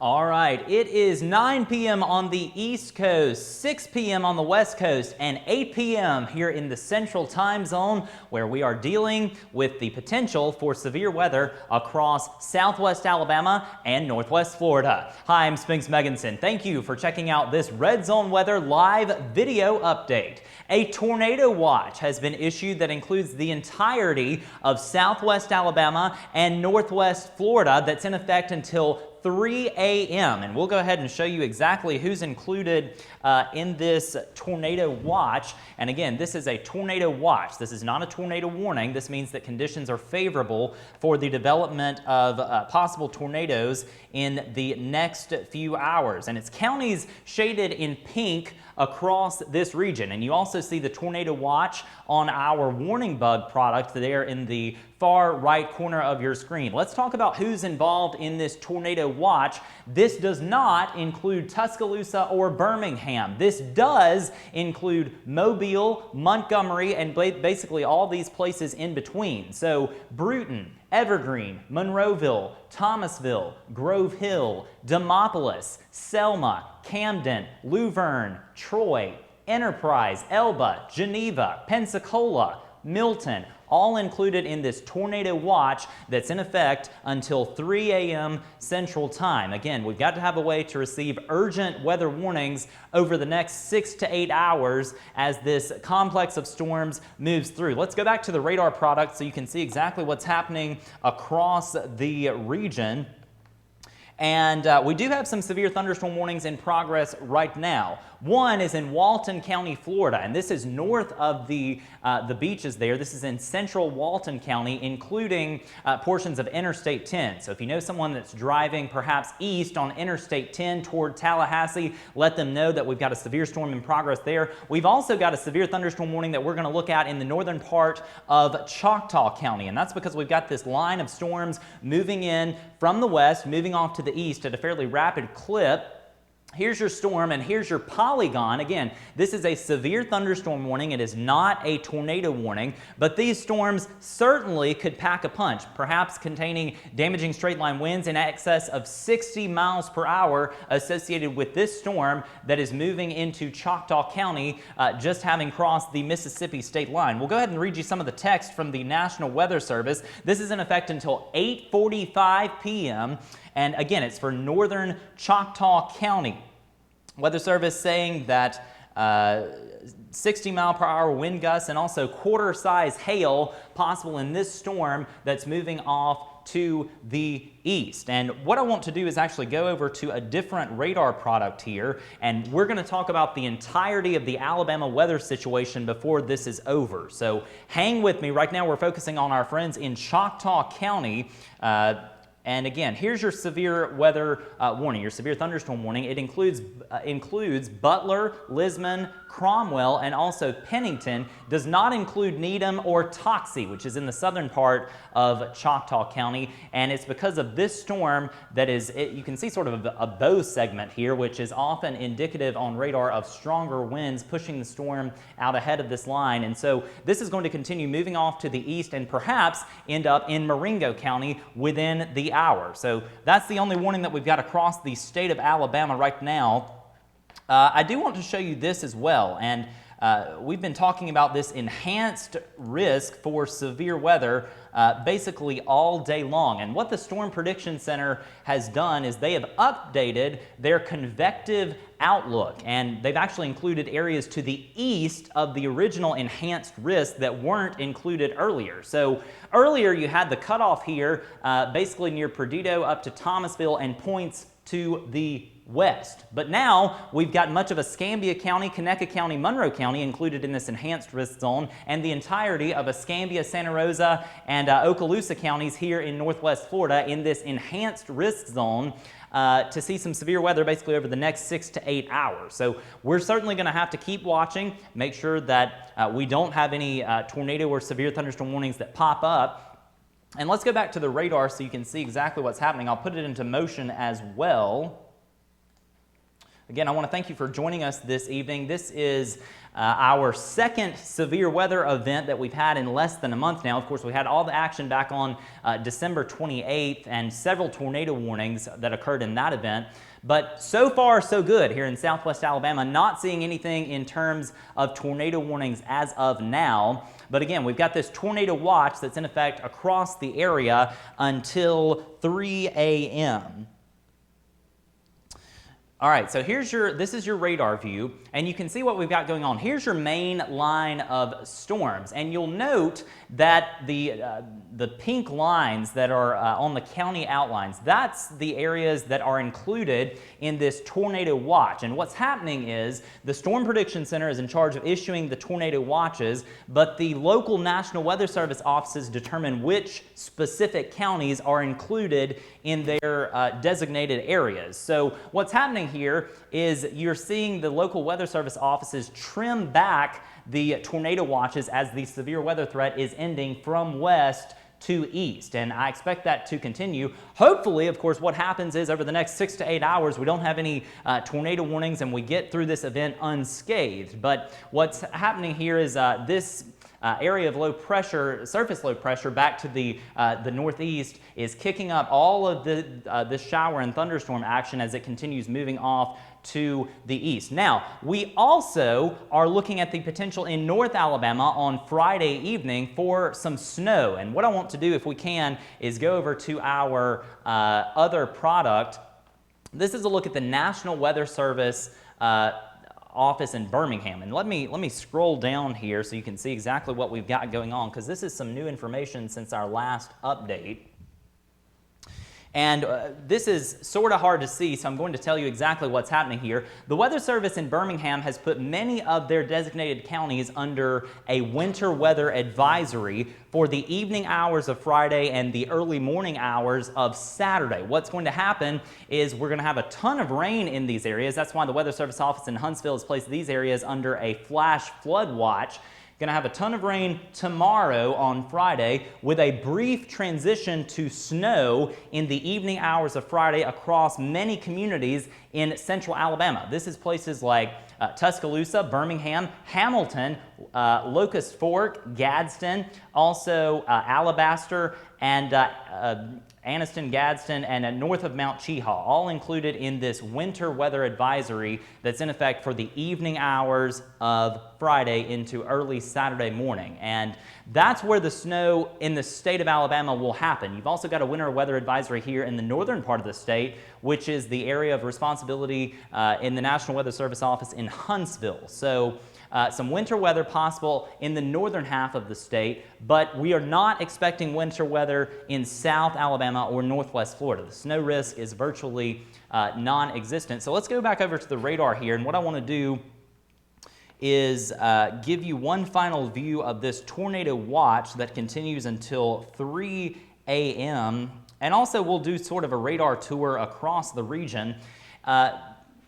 All right, it is 9 p.m. on the East Coast, 6 p.m. on the West Coast, and 8 p.m. here in the Central Time Zone, where we are dealing with the potential for severe weather across Southwest Alabama and Northwest Florida. Hi, I'm Spinks Megginson. Thank you for checking out this Red Zone Weather live video update. A tornado watch has been issued that includes the entirety of Southwest Alabama and Northwest Florida that's in effect until 3 a.m. and we'll go ahead and show you exactly who's included in this tornado watch. And again, this is a tornado watch. This is not a tornado warning. This means that conditions are favorable for the development of possible tornadoes in the next few hours. And it's counties shaded in pink across this region. And you also see the tornado watch on our warning bug product there in the far right corner of your screen. Let's talk about who's involved in this tornado watch. This does not include Tuscaloosa or Birmingham. This does include Mobile, Montgomery, and basically all these places in between. So Bruton, Evergreen, Monroeville, Thomasville, Grove Hill, Demopolis, Selma, Camden, Luverne, Troy, Enterprise, Elba, Geneva, Pensacola, Milton, all included in this tornado watch that's in effect until 3 a.m. Central Time. Again, we've got to have a way to receive urgent weather warnings over the next 6 to 8 hours as this complex of storms moves through. Let's go back to the radar product so you can see exactly what's happening across the region. And we do have some severe thunderstorm warnings in progress right now. One is in Walton County, Florida, and this is north of the beaches there. This is in central Walton County, including portions of Interstate 10. So if you know someone that's driving perhaps east on Interstate 10 toward Tallahassee, let them know that we've got a severe storm in progress there. We've also got a severe thunderstorm warning that we're going to look at in the northern part of Choctaw County, and that's because we've got this line of storms moving in from the west, moving off to the east at a fairly rapid clip. Here's your storm and here's your polygon. Again, this is a severe thunderstorm warning. It is not a tornado warning, but these storms certainly could pack a punch, perhaps containing damaging straight line winds in excess of 60 miles per hour associated with this storm that is moving into Choctaw County, just having crossed the Mississippi state line. We'll go ahead and read you some of the text from the National Weather Service. This is in effect until 8:45 p.m. And again, it's for northern Choctaw County. Weather Service saying that 60 mile per hour wind gusts and also quarter-size hail possible in this storm that's moving off to the east. And what I want to do is actually go over to a different radar product here, and we're going to talk about the entirety of the Alabama weather situation before this is over. So hang with me. Right now we're focusing on our friends in Choctaw County. And again, here's your severe weather warning, your severe thunderstorm warning. It includes Butler, Lisman, Cromwell, and also Pennington. Does not include Needham or Toxie, which is in the southern part of Choctaw County. And it's because of this storm that you can see sort of a bow segment here, which is often indicative on radar of stronger winds pushing the storm out ahead of this line. And so this is going to continue moving off to the east and perhaps end up in Marengo County within the hour. So that's the only warning that we've got across the state of Alabama right now. I do want to show you this as well, and we've been talking about this enhanced risk for severe weather basically all day long. And what the Storm Prediction Center has done is they have updated their convective outlook, and they've actually included areas to the east of the original enhanced risk that weren't included earlier. So earlier you had the cutoff here basically near Perdido up to Thomasville and points to the west. But now we've got much of Escambia County, Conecuh County, Monroe County included in this enhanced risk zone, and the entirety of Escambia, Santa Rosa, and Okaloosa counties here in Northwest Florida in this enhanced risk zone to see some severe weather basically over the next 6 to 8 hours. So we're certainly going to have to keep watching, make sure that we don't have any tornado or severe thunderstorm warnings that pop up. And let's go back to the radar so you can see exactly what's happening. I'll put it into motion as well. Again, I want to thank you for joining us this evening. This is our second severe weather event that we've had in less than a month now. Of course, we had all the action back on December 28th and several tornado warnings that occurred in that event. But so far, so good here in Southwest Alabama. Not seeing anything in terms of tornado warnings as of now. But again, we've got this tornado watch that's in effect across the area until 3 a.m. All right, so this is your radar view, and you can see what we've got going on. Here's your main line of storms, and you'll note that the pink lines that are on the county outlines, that's the areas that are included in this tornado watch. And what's happening is the Storm Prediction Center is in charge of issuing the tornado watches, but the local National Weather Service offices determine which specific counties are included in their designated areas. So what's happening here is you're seeing the local weather service offices trim back the tornado watches as the severe weather threat is ending from west to east, and I expect that to continue. Hopefully, of course, what happens is over the next 6 to 8 hours, we don't have any tornado warnings and we get through this event unscathed. But what's happening here is this area of low pressure, surface low pressure back to the northeast is kicking up all of this shower and thunderstorm action as it continues moving off to the east. Now, we also are looking at the potential in North Alabama on Friday evening for some snow. And what I want to do, if we can, is go over to our other product. This is a look at the National Weather Service office in Birmingham. And let me scroll down here so you can see exactly what we've got going on, because this is some new information since our last update. And this is sort of hard to see, so I'm going to tell you exactly what's happening here. The Weather Service in Birmingham has put many of their designated counties under a winter weather advisory for the evening hours of Friday and the early morning hours of Saturday. What's going to happen is we're going to have a ton of rain in these areas. That's why the Weather Service office in Huntsville has placed these areas under a flash flood watch. Going to have a ton of rain tomorrow on Friday with a brief transition to snow in the evening hours of Friday across many communities in central Alabama. This is places like Tuscaloosa, Birmingham, Hamilton, Locust Fork, Gadsden, also Alabaster, and Anniston, Gadsden, and north of Mount Cheaha, all included in this winter weather advisory that's in effect for the evening hours of Friday into early Saturday morning. And that's where the snow in the state of Alabama will happen. You've also got a winter weather advisory here in the northern part of the state, which is the area of responsibility in the National Weather Service office in Huntsville. So some winter weather possible in the northern half of the state, but we are not expecting winter weather in South Alabama or Northwest Florida. The snow risk is virtually non-existent. So let's go back over to the radar here, and what I want to do is give you one final view of this tornado watch that continues until 3 a.m. And also we'll do sort of a radar tour across the region.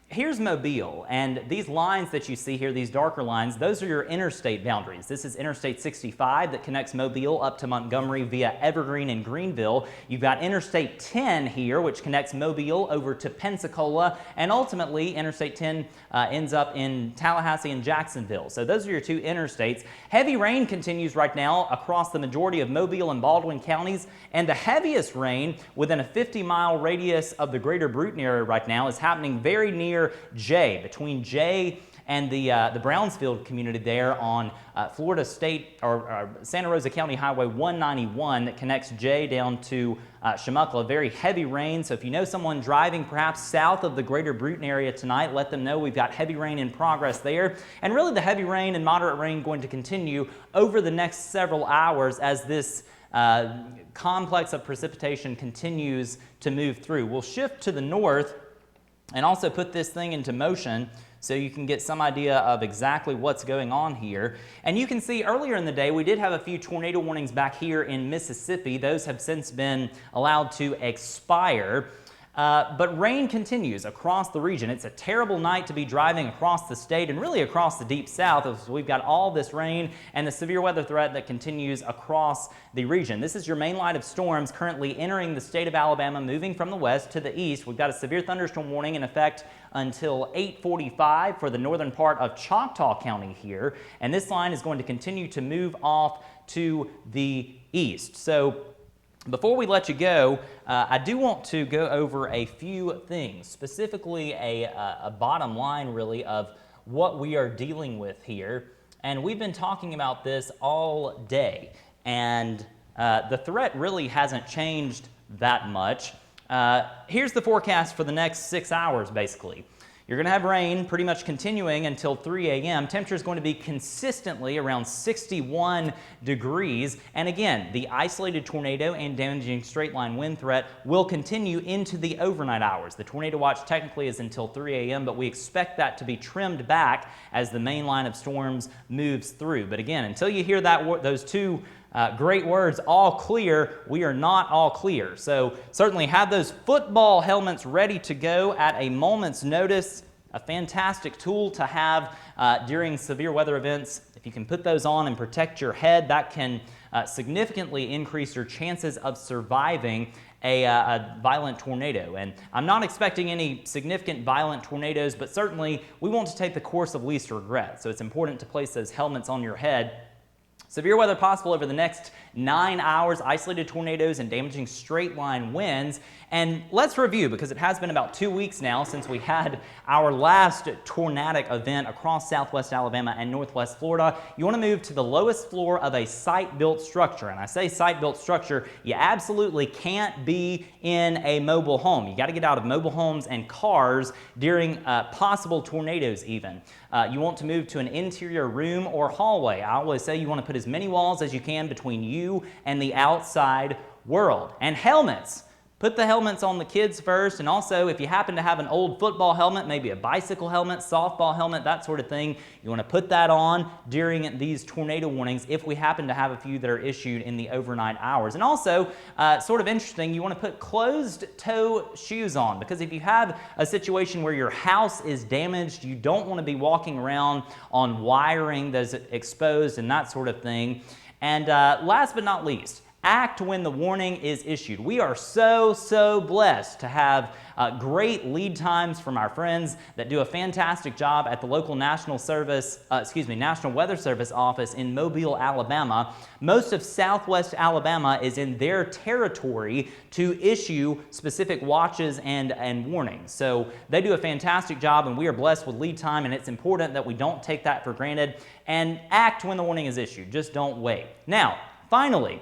Here's Mobile, and these lines that you see here, these darker lines, those are your interstate boundaries. This is Interstate 65 that connects Mobile up to Montgomery via Evergreen and Greenville. You've got Interstate 10 here, which connects Mobile over to Pensacola, and ultimately Interstate 10 ends up in Tallahassee and Jacksonville. So those are your two interstates. Heavy rain continues right now across the majority of Mobile and Baldwin counties, and the heaviest rain within a 50-mile radius of the greater Brewton area right now is happening very near Jay, between Jay and the Brownsfield community there on Florida State or Santa Rosa County Highway 191 that connects Jay down to Chumuckla. Very heavy rain, so if you know someone driving perhaps south of the greater Brewton area tonight, let them know we've got heavy rain in progress there. And really the heavy rain and moderate rain going to continue over the next several hours as this complex of precipitation continues to move through. We'll shift to the north and also put this thing into motion so you can get some idea of exactly what's going on here. And you can see earlier in the day we did have a few tornado warnings back here in Mississippi. Those have since been allowed to expire. But rain continues across the region. It's a terrible night to be driving across the state and really across the deep south as we've got all this rain and the severe weather threat that continues across the region. This is your main line of storms currently entering the state of Alabama, moving from the west to the east. We've got a severe thunderstorm warning in effect until 8:45 for the northern part of Choctaw County here. And this line is going to continue to move off to the east. So before we let you go, I do want to go over a few things, specifically a bottom line really of what we are dealing with here. And we've been talking about this all day, and the threat really hasn't changed that much. Here's the forecast for the next 6 hours, basically. You're going to have rain pretty much continuing until 3 a.m. Temperature is going to be consistently around 61 degrees. And again, the isolated tornado and damaging straight line wind threat will continue into the overnight hours. The tornado watch technically is until 3 a.m., but we expect that to be trimmed back as the main line of storms moves through. But again, until you hear those two great words, all clear, we are not all clear. So certainly have those football helmets ready to go at a moment's notice. A fantastic tool to have during severe weather events. If you can put those on and protect your head, that can significantly increase your chances of surviving a violent tornado. And I'm not expecting any significant violent tornadoes, but certainly we want to take the course of least regret. So it's important to place those helmets on your head. Severe weather possible over the next 9 hours, isolated tornadoes and damaging straight line winds. And let's review, because it has been about 2 weeks now since we had our last tornadic event across southwest Alabama and northwest Florida. You want to move to the lowest floor of a site-built structure. And I say site-built structure, you absolutely can't be in a mobile home. You got to get out of mobile homes and cars during possible tornadoes even. You want to move to an interior room or hallway. I always say you want to put as many walls as you can between you and the outside world. And helmets. Put the helmets on the kids first, and also if you happen to have an old football helmet, maybe a bicycle helmet, softball helmet, that sort of thing, you want to put that on during these tornado warnings if we happen to have a few that are issued in the overnight hours. And also, sort of interesting, you want to put closed-toe shoes on, because if you have a situation where your house is damaged, you don't want to be walking around on wiring that's exposed and that sort of thing. And last but not least, act when the warning is issued. We are so blessed to have great lead times from our friends that do a fantastic job at the local National Weather Service office in Mobile, Alabama. Most of southwest Alabama is in their territory to issue specific watches and warnings. So they do a fantastic job, and we are blessed with lead time, and it's important that we don't take that for granted and act when the warning is issued. Just don't wait. Now, finally,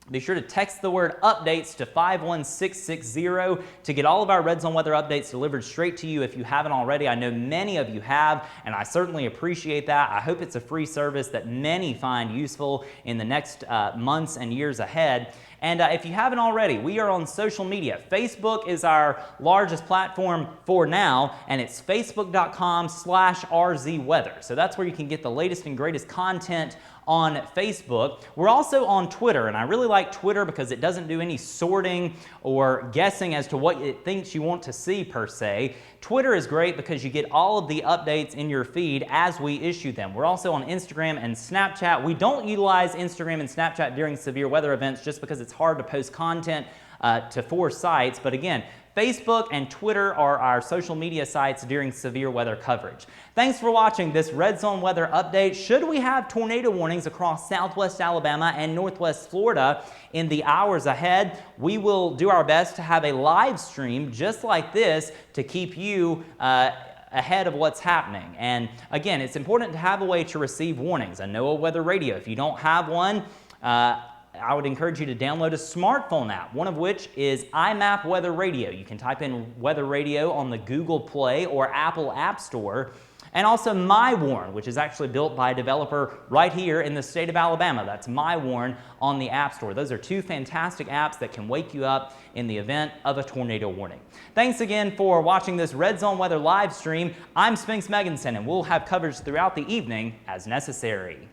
be sure to text the word updates to 51660 to get all of our RedZone Weather updates delivered straight to you if you haven't already. I know many of you have, and I certainly appreciate that. I hope it's a free service that many find useful in the next months and years ahead. And if you haven't already, we are on social media. Facebook is our largest platform for now, and it's facebook.com/RZWeather. So that's where you can get the latest and greatest content on Facebook. We're also on Twitter, and I really like Twitter because it doesn't do any sorting or guessing as to what it thinks you want to see per se. Twitter is great because you get all of the updates in your feed as we issue them. We're also on Instagram and Snapchat. We don't utilize Instagram and Snapchat during severe weather events just because it's hard to post content to 4 sites, but again, Facebook and Twitter are our social media sites during severe weather coverage. Thanks for watching this RedZone Weather update. Should we have tornado warnings across southwest Alabama and northwest Florida in the hours ahead, we will do our best to have a live stream just like this to keep you ahead of what's happening. And again, it's important to have a way to receive warnings. A NOAA weather radio. If you don't have one, I would encourage you to download a smartphone app, one of which is iMap Weather Radio. You can type in Weather Radio on the Google Play or Apple App Store. And also MyWarn, which is actually built by a developer right here in the state of Alabama. That's MyWarn on the App Store. Those are 2 fantastic apps that can wake you up in the event of a tornado warning. Thanks again for watching this RedZone Weather live stream. I'm Spinks Megginson, and we'll have coverage throughout the evening as necessary.